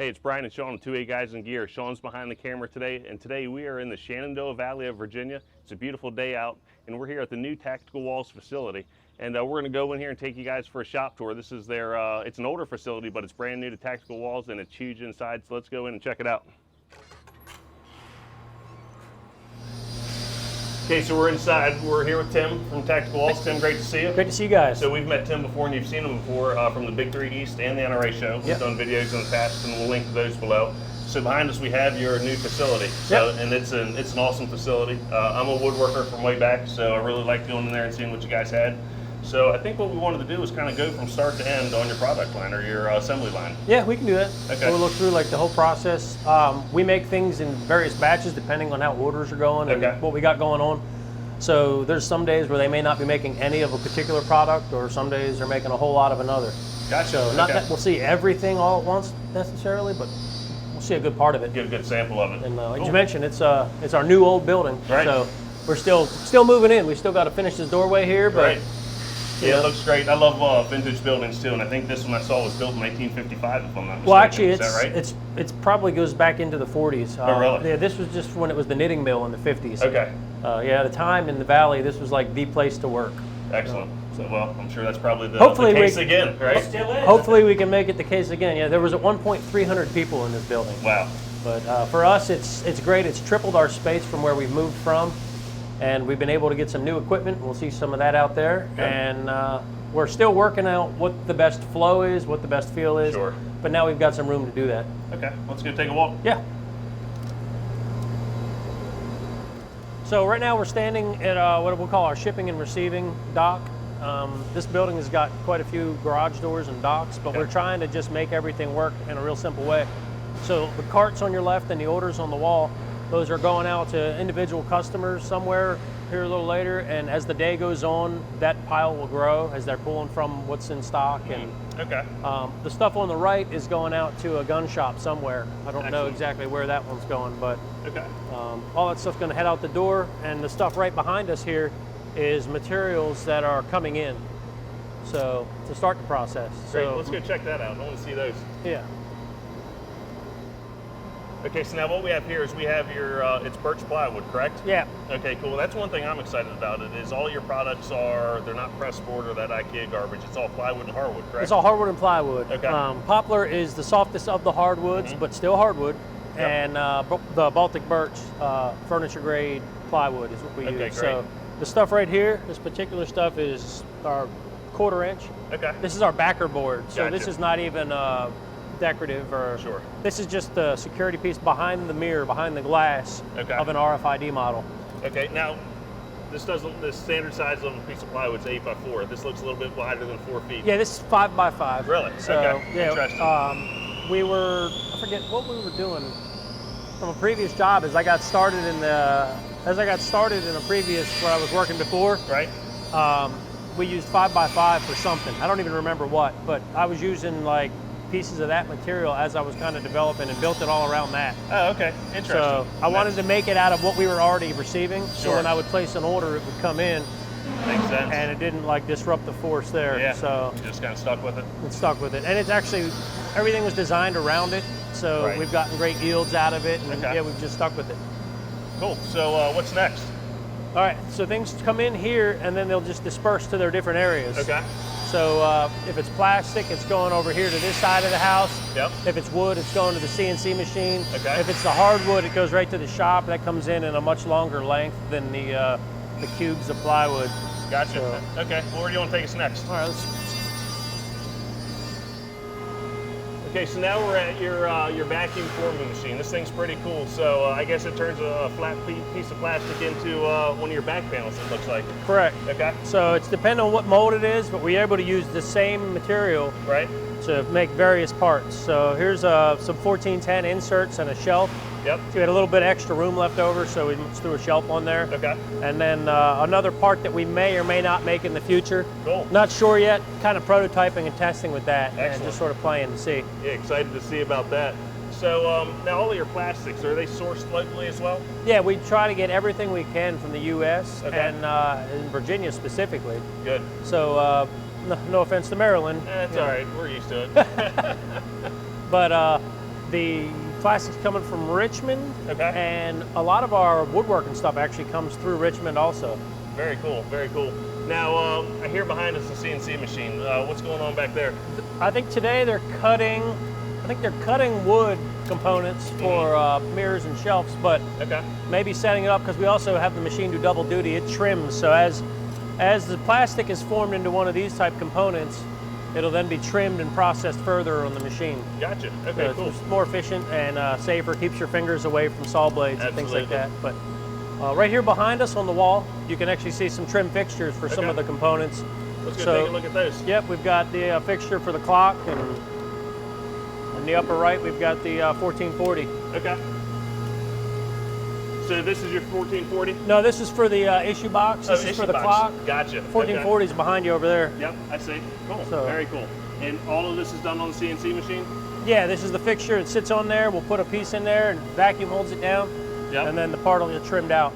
Hey, it's Brian and Sean of 2A Guys and Gear. Sean's behind the camera today, and today we are in the Shenandoah Valley of Virginia. It's a beautiful day out, and we're here at the new Tactical Walls facility. And we're going to go in here and take you guys for a shop tour. This is their, it's an older facility, but it's brand new to Tactical Walls, and it's huge inside, so let's go in and check it out. Okay, so we're inside. We're here with Tim from Tactical Walls. Tim, great to see you. Great to see you guys. So we've met Tim before, and you've seen him before from the Big 3 East and the NRA show. We've done videos in the past, and we'll link to those below. So behind us we have your new facility. So, and it's an awesome facility. I'm a woodworker from way back, so I really like going in there and seeing what you guys had. So I think what we wanted to do is kind of go from start to end on your product line or your assembly line. Yeah, we can do that. Okay. So we'll look through like the whole process. We make things in various batches depending on how orders are going and what we got going on. So there's some days where they may not be making any of a particular product, or some days they're making a whole lot of another. Gotcha. So not that we'll see everything all at once necessarily, but we'll see a good part of it. Get a good sample of it. And like you mentioned, it's our new old building. Right. So we're still moving in. We still got to finish this doorway here, but yeah, it looks great. I love vintage buildings too, and I think this one I saw was built in 1955, if I'm not mistaken. Well, actually, is that right? it's probably goes back into the 40s. Oh, really? Yeah, this was just when it was the knitting mill in the 50s. Okay. Yeah, at the time in the valley, this was like the place to work. Excellent. So, well, I'm sure that's probably the case again, right? Still is. Hopefully we can make it the case again. Yeah, there was at one point 300 people in this building. Wow. But for us, it's great. It's tripled our space from where we've moved from, and we've been able to get some new equipment. We'll see some of that out there. Okay. And we're still working out what the best flow is, what the best feel is. Sure. But now we've got some room to do that. Okay, let's go take a walk. Yeah. So right now we're standing at what we'll call our shipping and receiving dock. This building has got quite a few garage doors and docks, but we're trying to just make everything work in a real simple way. So the carts on your left and the orders on the wall, those are going out to individual customers somewhere here a little later, and as the day goes on, that pile will grow as they're pulling from what's in stock. And the stuff on the right is going out to a gun shop somewhere. I don't know exactly where that one's going, but all that stuff's going to head out the door, and the stuff right behind us here is materials that are coming in. So to start the process. Great, so let's go check that out. I want to see those. Yeah. Okay, so now what we have here is we have your, it's birch plywood, correct? Yeah. Okay, cool. That's one thing I'm excited about. It is all your products they're not press board or that IKEA garbage. It's all plywood and hardwood, correct? It's all hardwood and plywood. Okay. Poplar is the softest of the hardwoods, but still hardwood. And the Baltic birch, furniture grade plywood is what we use. Great. So the stuff right here, this particular stuff is our 1/4 inch. Okay. This is our backer board. So Gotcha. this is not even decorative or this is just the security piece behind the mirror, behind the glass of an RFID model. Okay, now this standard size of a piece of plywood is 8x4. This looks a little bit wider than 4 feet. Yeah, this is 5x5. Really? So yeah, interesting. I forget what we were doing from a previous job. As I got started in a previous where I was working before. Right. We used 5x5 for something. I don't even remember what, but I was using like pieces of that material as I was kind of developing and built it all around that. Oh, okay. Interesting. So I wanted to make it out of what we were already receiving. So when I would place an order, it would come in. Makes sense. And it didn't like disrupt the force there. Yeah. So you just kind of stuck with it. It's stuck with it. And it's actually, everything was designed around it. So we've gotten great yields out of it. And yeah, we've just stuck with it. Cool. So what's next? All right. So things come in here and then they'll just disperse to their different areas. Okay. So if it's plastic, it's going over here to this side of the house. Yep. If it's wood, it's going to the CNC machine. Okay. If it's the hardwood, it goes right to the shop. That comes in a much longer length than the cubes of plywood. Gotcha. So, okay. Well, where do you want to take us next? All right. Okay, so now we're at your vacuum forming machine. This thing's pretty cool. So I guess it turns a flat piece of plastic into one of your back panels, it looks like. Correct. Okay. So it's depending on what mold it is, but we're able to use the same material to make various parts. So here's some 1410 inserts and a shelf. Yep. So we had a little bit of extra room left over, so we just threw a shelf on there. Okay. And then another part that we may or may not make in the future. Cool. Not sure yet. Kind of prototyping and testing with that. Excellent. And just sort of playing to see. Yeah, excited to see about that. So now all of your plastics, are they sourced locally as well? Yeah, we try to get everything we can from the U.S. and in Virginia specifically. Good. So no offense to Maryland. That's all right. We're used to it. But The plastic's coming from Richmond, Okay. and a lot of our woodworking stuff actually comes through Richmond also. Very cool, very cool. Now, I hear behind us a CNC machine. What's going on back there? I think today they're cutting wood components for mirrors and shelves, but Okay. maybe setting it up because we also have the machine do double duty. It trims, so as the plastic is formed into one of these type components, it'll then be trimmed and processed further on the machine. Gotcha. Okay, So cool. it's more efficient and safer, keeps your fingers away from saw blades and things like that. But right here behind us on the wall, you can actually see some trim fixtures for some Okay. of the components. Let's go take a look at those. Yep, we've got the fixture for the clock, and in the upper right, we've got the 1440. Okay. So this is your 1440? No, this is for the issue box. This is issue for the box. clock. Gotcha. 1440 is behind you over there. Yep, I see. Cool. So- Very cool. And all of this is done on the CNC machine? Yeah, this is the fixture. It sits on there. We'll put a piece in there, and vacuum holds it down, Yep. and then the part will get trimmed out.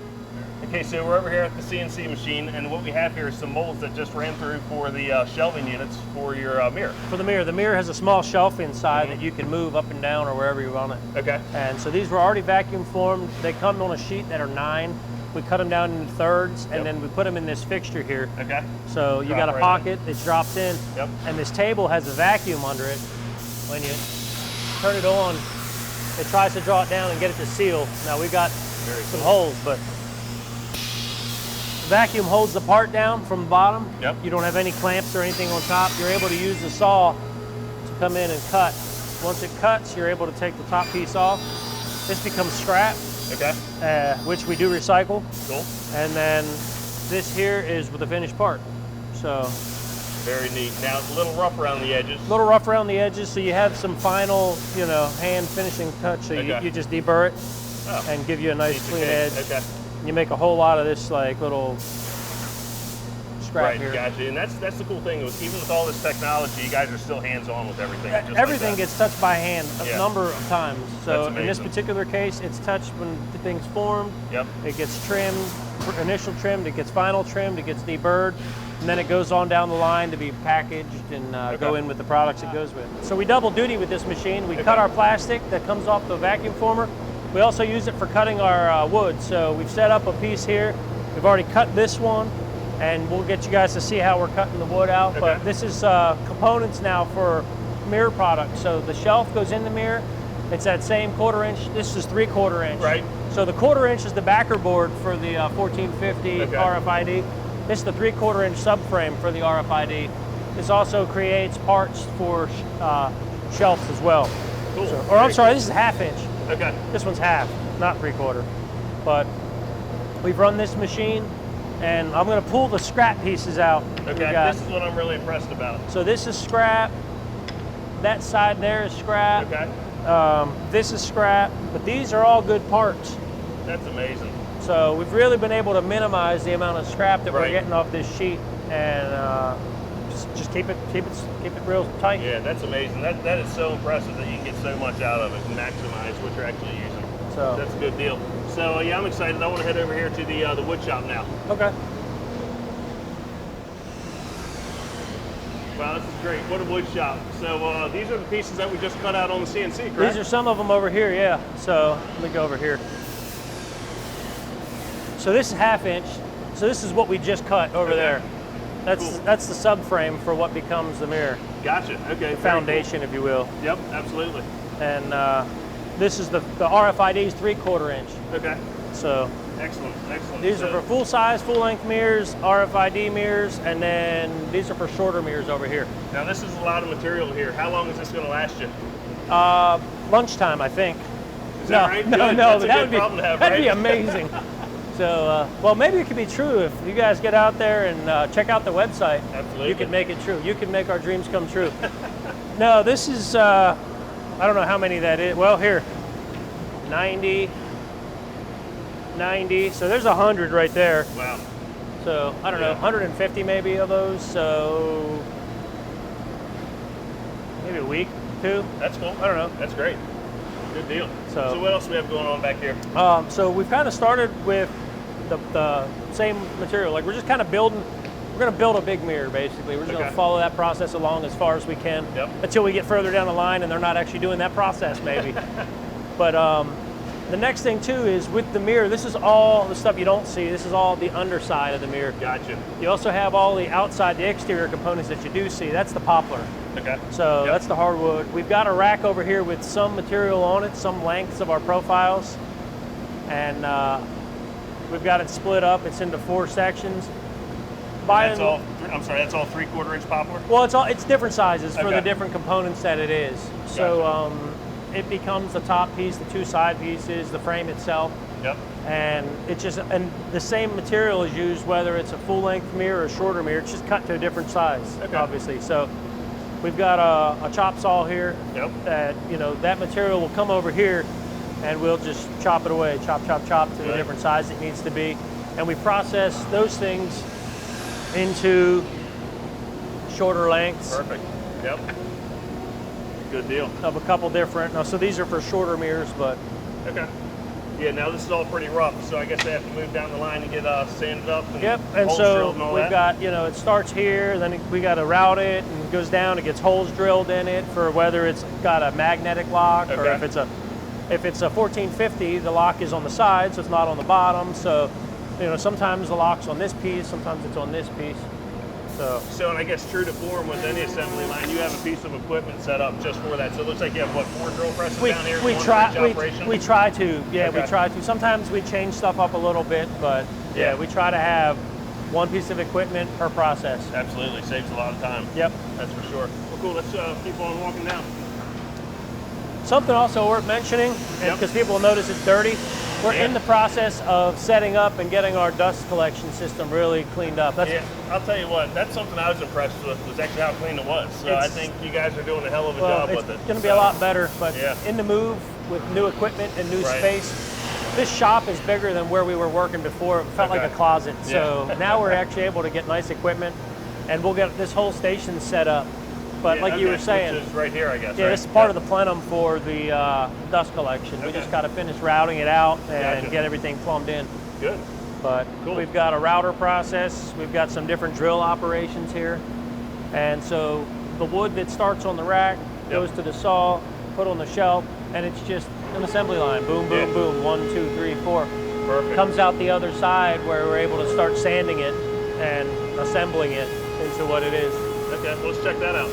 Okay, so we're over here at the CNC machine, and what we have here is some molds that just ran through for the shelving units for your mirror. For the mirror has a small shelf inside that you can move up and down or wherever you want it. Okay. And so these were already vacuum formed. They come on a sheet that are 9. We cut them down into thirds, and then we put them in this fixture here. Okay. So you Drop got a right pocket, it drops in, Yep. and this table has a vacuum under it. When you turn it on, it tries to draw it down and get it to seal. Now we've got Very some cool. holes, but vacuum holds the part down from the bottom. Yep. You don't have any clamps or anything on top. You're able to use the saw to come in and cut. Once it cuts, you're able to take the top piece off. This becomes scrap, Okay. which we do recycle. Cool. And then this here is with the finished part. So Very neat. Now it's a little rough around the edges. a little rough around the edges, so you have some final, hand finishing touch. So Okay. you just deburr it Oh. and give you a nice Piece of clean cake. edge. Okay. You make a whole lot of this like little scrap Right, here. gotcha. And that's the cool thing. Even with all this technology, you guys are still hands-on with everything. just like Everything that. gets touched by hand a Yeah. number of times. So That's in this amazing. particular case, it's touched when the thing's formed. Yep. It gets trimmed, initial trimmed, it gets final trimmed, it gets deburred, and then it goes on down the line to be packaged and go in with the products it goes with. So we double duty with this machine. We cut our plastic that comes off the vacuum former. We also use it for cutting our wood. So we've set up a piece here. We've already cut this one, and we'll get you guys to see how we're cutting the wood out. Okay. But this is components now for mirror products. So the shelf goes in the mirror. It's that same 1/4 inch. This is 3/4 inch. Right. So the 1/4 inch is the backer board for the 1450 Okay. RFID. This is the 3/4 inch subframe for the RFID. This also creates parts for shelves as well. Cool. So, or Very I'm sorry, this is 1/2 inch. cool. Okay. This one's half, not 3/4. But we've run this machine, and I'm going to pull the scrap pieces out. We Okay. got- This is what I'm really impressed about. so this is scrap. That side there is scrap. Okay. This is scrap. But these are all good parts. That's amazing. So we've really been able to minimize the amount of scrap that we're Right. getting off this sheet, and just keep it real tight. Yeah, that's amazing. That is so impressive that you can get so much out of it and maximize what you're actually using. So That's a good deal. So yeah, I'm excited. I want to head over here to the wood shop now. okay. Wow, this is great. What a wood shop. So these are the pieces that we just cut out on the CNC, correct? These are some of them over here, yeah. So let me go over here. So this is 1/2 inch. So this is what we just cut over Okay. there. That's Cool. that's the subframe for what becomes the mirror, Gotcha. Okay. the foundation, if you will. Cool. Yep, absolutely. And this is the RFID's 3/4 inch. Okay. So Excellent. Excellent. these are for full size, full length mirrors, RFID mirrors, and then these are for shorter mirrors over here. Now this is a lot of material here. How long is this going to last you? Lunchtime, I think. Is that right? No, Good. no, That's a that good would be problem to have, that'd be right? amazing. So, well, maybe it could be true if you guys get out there and check out the website. Absolutely. You can make it true. You can make our dreams come true. No, this is I don't know how many that is. Well, here, 90. So there's 100 right there. Wow. So I don't know, Yeah. 150 maybe of those. So maybe a week, 2. That's cool. I don't know. That's great. Good deal. So- what else do we have going on back here? So we've kind of started with the same material. Like we're just kind of building going to build a big mirror, basically. We're just going to follow that process along as far as we can until we get further down the line and they're not actually doing that process, maybe. But the next thing, too, is with the mirror, this is all the stuff you don't see. This is all the underside of the mirror. Gotcha. You also have all the outside, the exterior components that you do see. That's the poplar. Okay. So that's the hardwood. We've got a rack over here with some material on it, some lengths of our profiles. And we've got it split up. It's into 4 sections. That's all 3/4 inch poplar? Well, it's different sizes for the different components that it is. So it becomes the top piece, the 2 side pieces, the frame itself. Yep. And and the same material is used whether it's a full length mirror or a shorter mirror. It's just cut to a different size, obviously. So we've got a chop saw here. Yep. That that material will come over here, and we'll just chop it away, chop to the different size it needs to be, and we process those things into shorter lengths. Perfect. Yep. Good deal. Of a couple different. So these are for shorter mirrors, but. Okay. Yeah. Now this is all pretty rough, so I guess they have to move down the line and get sanded up. And and holes so drilled and all we've got it starts here, then we got to route it, and it goes down. It gets holes drilled in it for whether it's got a magnetic lock or if it's a 1450, the lock is on the side, so it's not on the bottom. So sometimes the lock's on this piece, sometimes it's on this piece. So, and I guess true to form with any assembly line, you have a piece of equipment set up just for that. So it looks like you have, 4 drill presses down here? We try to. Yeah, we try to. Sometimes we change stuff up a little bit, but we try to have 1 piece of equipment per process. Absolutely, saves a lot of time. Yep. That's for sure. Well, cool, let's keep on walking down. Something also worth mentioning, because people will notice it's dirty, we're in the process of setting up and getting our dust collection system really cleaned up. I'll tell you what, that's something I was impressed with, was actually how clean it was. So I think you guys are doing a hell of a job with it. It's going to be a lot better, but in the move with new equipment and new space, this shop is bigger than where we were working before. It felt like a closet. So now we're actually able to get nice equipment, and we'll get this whole station set up. But like you were saying, which is right here, I guess. Yeah, this is part of the plenum for the dust collection. We just got to finish routing it out and get everything plumbed in. Good. But we've got a router process. We've got some different drill operations here, and so the wood that starts on the rack goes to the saw, put on the shelf, and it's just an assembly line. Boom, boom, boom. 1, 2, 3, 4. Perfect. Comes out the other side where we're able to start sanding it and assembling it into what it is. Okay, let's check that out.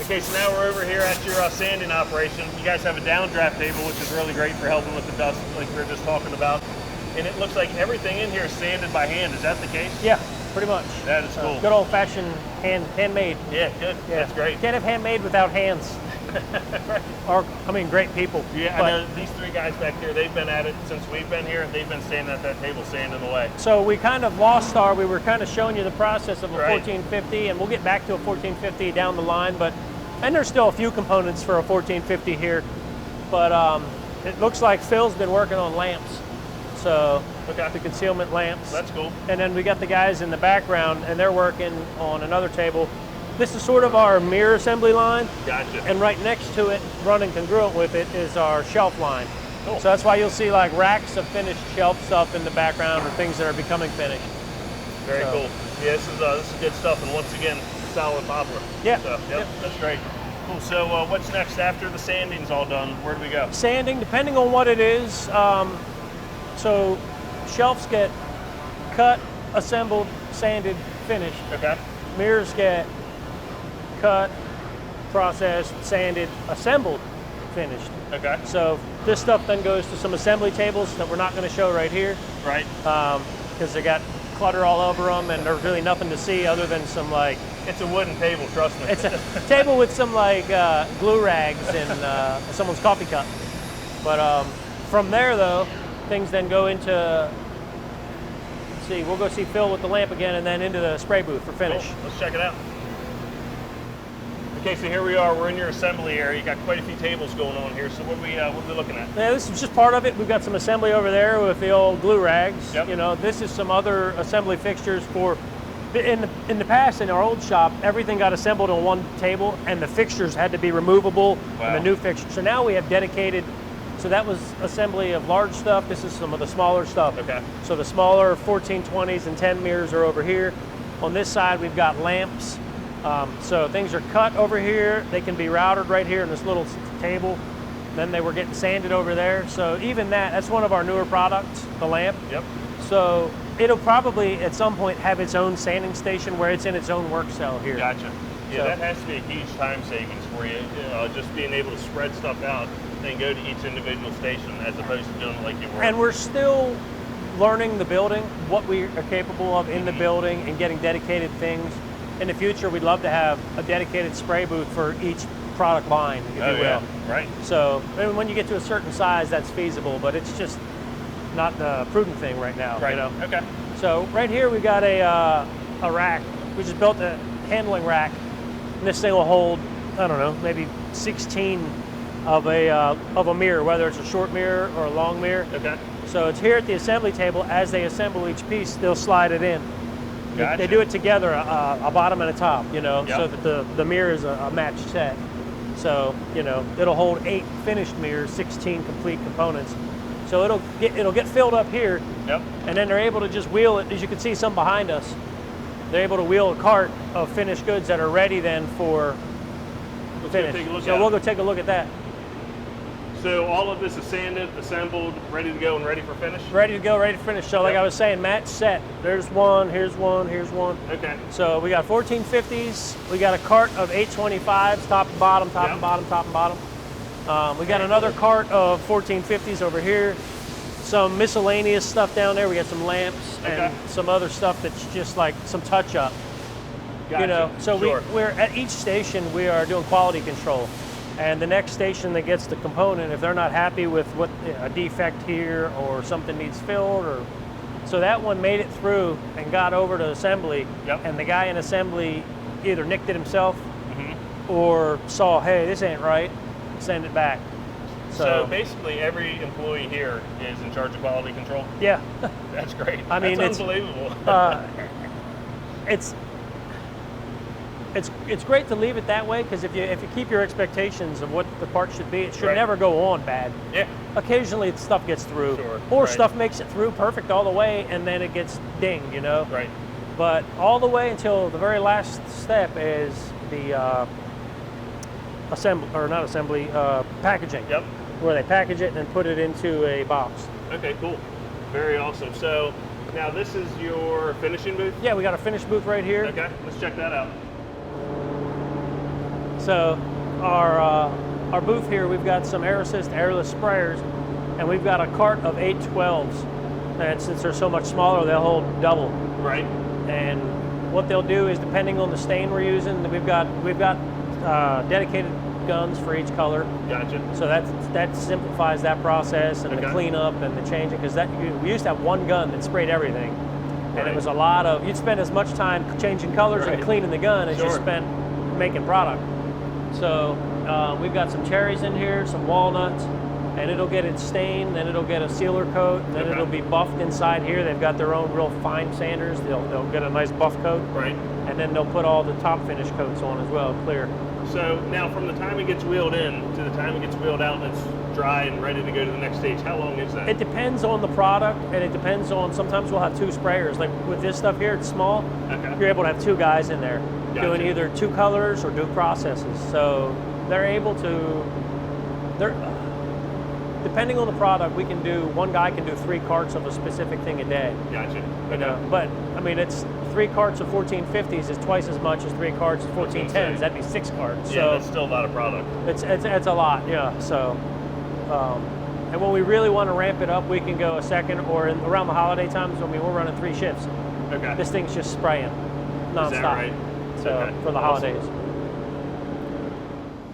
Okay, so now we're over here at your sanding operation. You guys have a downdraft table, which is really great for helping with the dust, like we were just talking about. And it looks like everything in here is sanded by hand. Is that the case? Yeah, pretty much. That is cool. Good old-fashioned handmade. Yeah, good. Yeah. That's great. Can't have handmade without hands. Right. Or, great people. Yeah, I know these 3 guys back here, they've been at it since we've been here. They've been standing at that table sanding away. So we kind of lost we were kind of showing you the process of a 1450, and we'll get back to a 1450 down the line, and there's still a few components for a 1450 here, but it looks like Phil's been working on lamps. So the concealment lamps. That's cool. And then we got the guys in the background, and they're working on another table. This is sort of our mirror assembly line. Gotcha. And right next to it, running congruent with it, is our shelf line. Cool. So that's why you'll see like racks of finished shelf stuff in the background, or things that are becoming finished. Very cool. Yeah, this is good stuff, and once again, solid poplar. Yeah. So, that's great. Cool. So what's next after the sanding's all done? Where do we go? Sanding, depending on what it is. So shelves get cut, assembled, sanded, finished. Okay. Mirrors get cut, processed, sanded, assembled, finished. Okay. So this stuff then goes to some assembly tables that we're not going to show right here. Right. Because they got clutter all over them, and there's really nothing to see other than some It's a wooden table, trust me. It's a table with some glue rags and someone's coffee cup. But from there though, things then go into, we'll go see Phil with the lamp again, and then into the spray booth for finish. Cool. Let's check it out. Okay, so here we are. We're in your assembly area. You got quite a few tables going on here. So what are we looking at? Yeah, this is just part of it. We've got some assembly over there with the old glue rags. Yep. This is some other assembly fixtures for. In the past, in our old shop, everything got assembled on one table, and the fixtures had to be removable. Wow. And the new fixtures. So now we have dedicated So that was assembly of large stuff. This is some of the smaller stuff. Okay. So the smaller 1420s and 10 mirrors are over here. On this side, we've got lamps. So things are cut over here. They can be routed right here in this little table. Then they were getting sanded over there. So even that's one of our newer products, the lamp. Yep. So it'll probably at some point have its own sanding station where it's in its own work cell here. Gotcha. Yeah, So- that has to be a huge time savings for you. Just being able to spread stuff out and go to each individual station as opposed to doing it like you were. And we're still learning the building, what we are capable of in the building and getting dedicated things. In the future, we'd love to have a dedicated spray booth for each product line, if you will. Yeah. Right. So and when you get to a certain size, that's feasible, but it's just not the prudent thing right now. Right. You know? Okay. So right here we got a rack. We just built a handling rack. And this thing will hold, I don't know, maybe 16 of a mirror, whether it's a short mirror or a long mirror. Okay. So it's here at the assembly table. As they assemble each piece, they'll slide it in. Gotcha. They do it together, a bottom and a top, you know, Yep. so that the mirror is a matched set. So, you know, it'll hold 8 finished mirrors, 16 complete components. So it'll get filled up here, Yep. and then they're able to just wheel it. As you can see, some behind us, they're able to wheel a cart of finished goods that are ready then for Let's go finish. take a look So at we'll it. go take a look at that. So all of this is sanded, assembled, ready to go and ready for finish? Ready to go, ready to finish. So like Yep. I was saying, match set. There's one, here's one, here's one. Okay. So we got 1450s. We got a cart of 825s, top and bottom, top Yep. and bottom, top and bottom. We got another cart of 1450s over here. Some miscellaneous stuff down there. We got some lamps Okay. and some other stuff that's just like some touch up. Gotcha. You know, so Sure. we're at each station we are doing quality control, and the next station that gets the component, if they're not happy with what a defect here or something needs filled, or so that one made it through and got over to assembly, Yep. and the guy in assembly either nicked it himself Mhm. or saw, hey, this ain't right, send it back. So basically, every employee here is in charge of quality control. Yeah, That's great. I mean, That's it's- unbelievable. it's great to leave it that way, because if you keep your expectations of what the part should be, it should Right. never go on bad. Yeah. Occasionally stuff gets through, Sure, or right. stuff makes it through perfect all the way, and then it gets dinged, you know. Right. But all the way until the very last step is the packaging. Yep. Where they package it and then put it into a box. Okay. Cool. Very awesome. So now this is your finishing booth. Yeah, we got a finished booth right here. Okay. Let's check that out. So our booth here, we've got some air assist airless sprayers, and we've got a cart of 812s. And since they're so much smaller, they'll hold double. Right. And what they'll do is, depending on the stain we're using, we've got dedicated guns for each color. Gotcha. So that simplifies that process and the Okay. cleanup and the changing, because we used to have one gun that sprayed everything, and Right. it was a lot of, you'd spend as much time changing colors Right. and cleaning the gun as you Sure. spent making product. So we've got some cherries in here, some walnuts, and it'll get it stained, then it'll get a sealer coat, and then Okay. it'll be buffed inside here. They've got their own real fine sanders. They'll get a nice buff coat, Right. and then they'll put all the top finish coats on as well, clear. So now, from the time it gets wheeled in to the time it gets wheeled out and it's dry and ready to go to the next stage, how long is that? It depends on the product, and it depends on, sometimes we'll have 2 sprayers. Like with this stuff here, it's small. Okay. You're able to have 2 guys in there Gotcha. doing either 2 colors or 2 processes. So they're able to, depending on the product, one guy can do 3 carts of a specific thing a day. Gotcha. You know, but I mean, it's 3 carts of 1450s is twice as much as 3 carts of 1410s. That'd be 6 carts. Yeah, So that's still a lot of product. it's a lot, yeah. So, and when we really want to ramp it up, we can go a second, or around the holiday times when we're running 3 shifts. Okay. This thing's just spraying nonstop. Is that right? So Okay. for the Awesome. holidays.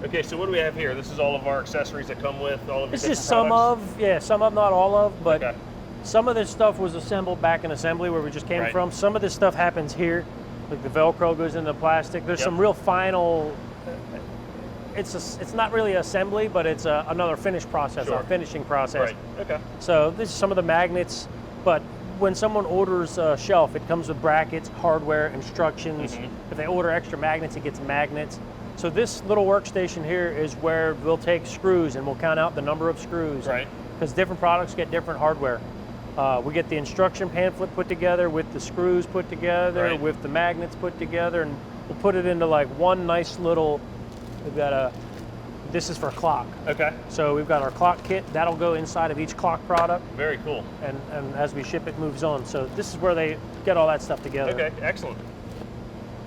Okay, so what do we have here? This is all of our accessories that come with all of your It's different just some products? of, not all of, but Okay. some of this stuff was assembled back in assembly where we just came Right. from. Some of this stuff happens here, like the Velcro goes into the plastic. There's Yep. some real final. It's not really assembly, but it's another finish process, Sure. our finishing process. Right. Okay. So this is some of the magnets, but when someone orders a shelf, it comes with brackets, hardware, instructions. Mhm. If they order extra magnets, it gets magnets. So this little workstation here is where we'll take screws and we'll count out the number of screws. Right. Because different products get different hardware. We get the instruction pamphlet put together with the screws put together, Right. with the magnets put together, and we'll put it into like one nice little, we've got this is for a clock. Okay. So we've got our clock kit, that'll go inside of each clock product. Very cool. And as we ship it, moves on. So this is where they get all that stuff together. Okay, excellent.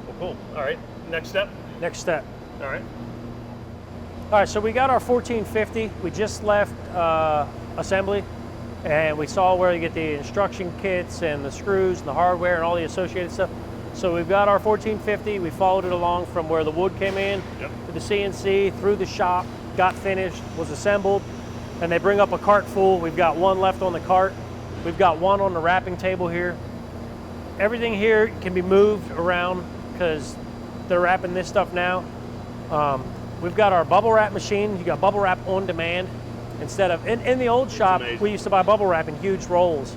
Well, cool. All right, next step. Next step. All right. All right, so we got our 1450. We just left assembly, and we saw where you get the instruction kits and the screws and the hardware and all the associated stuff. So we've got our 1450. We followed it along from where the wood came in to the CNC, through the shop, got finished, was assembled, and they bring up a cart full. We've got one left on the cart. We've got one on the wrapping table here. Everything here can be moved around because they're wrapping this stuff now. We've got our bubble wrap machine. You got bubble wrap on demand. Instead of, in the old shop, we used to buy bubble wrap in huge rolls,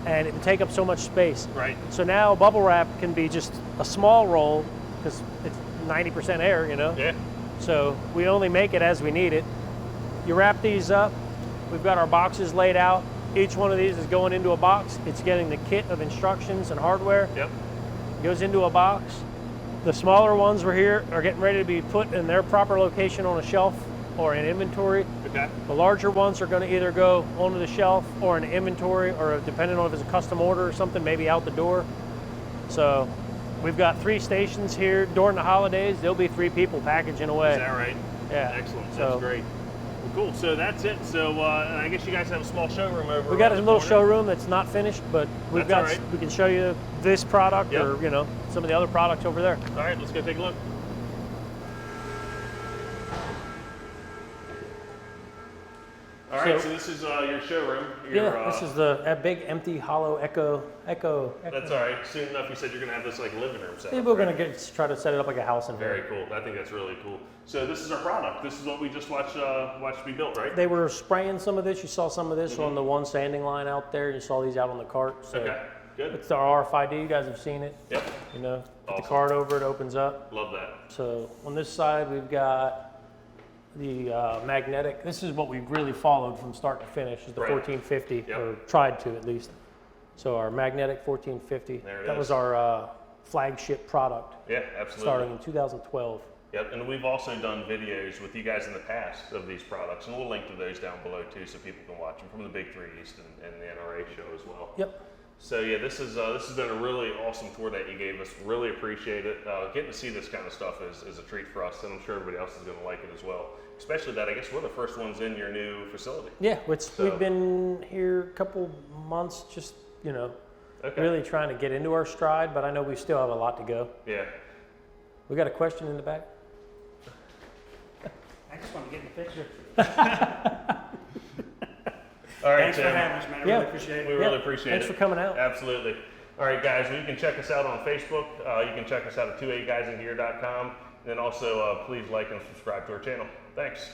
and it would take up so much space. Right. So now bubble wrap can be just a small roll because it's 90% air, you know? Yeah. So we only make it as we need it. You wrap these up. We've got our boxes laid out. Each one of these is going into a box. It's getting the kit of instructions and hardware. Yep. Goes into a box. The smaller ones we're here are getting ready to be put in their proper location on a shelf or in inventory. Okay. The larger ones are going to either go onto the shelf or in inventory, or depending on if it's a custom order or something, maybe out the door. So we've got 3 stations here. During the holidays, there'll be 3 people packaging away. Is that right? Yeah. Excellent. That's So- great. Well, cool. So that's it. So I guess you guys have a small showroom over. We got a around the little corner. showroom that's not finished, but we've That's got, all right. we can show you this product Yep. or, you know, some of the other products over there. All right, let's go take a look. All right, so this is your showroom. This is the big empty hollow echo. That's all right. Soon enough, you said you're gonna have this like living room set. Yeah, we're gonna try to set it up like a house in Very here. cool. I think that's really cool. So this is our product. This is what we just watched be built, right? They were spraying some of this. You saw some of this on the one sanding line out there. You saw these out on the cart. So Okay, good. it's our RFID. You guys have seen it. Yep. You know, put Awesome. the card over, it opens up. Love that. So on this side, we've got the magnetic. This is what we've really followed from start to finish, is the Right. 1450, Yep. or tried to at least. So our magnetic 1450. There it that is. was our flagship product, Yeah, absolutely. starting in 2012. Yep, and we've also done videos with you guys in the past of these products, and we'll link to those down below too, so people can watch them from the Big 3 East and the NRA show as well. Yep. So yeah, this has been a really awesome tour that you gave us. Really appreciate it. Getting to see this kind of stuff is a treat for us, and I'm sure everybody else is going to like it as well. Especially that I guess we're the first ones in your new facility. Yeah, So- we've been here a couple months, just Okay. really trying to get into our stride, but I know we still have a lot to go. Yeah. We got a question in the back. I just want to get in the picture. All right, Thanks for Tim. having us, man. I Yeah. really appreciate We it. really appreciate Thanks it. for coming out. Absolutely. All right, guys, well, you can check us out on Facebook. You can check us out at 28guysingear.com. And then also, please like and subscribe to our channel. Thanks.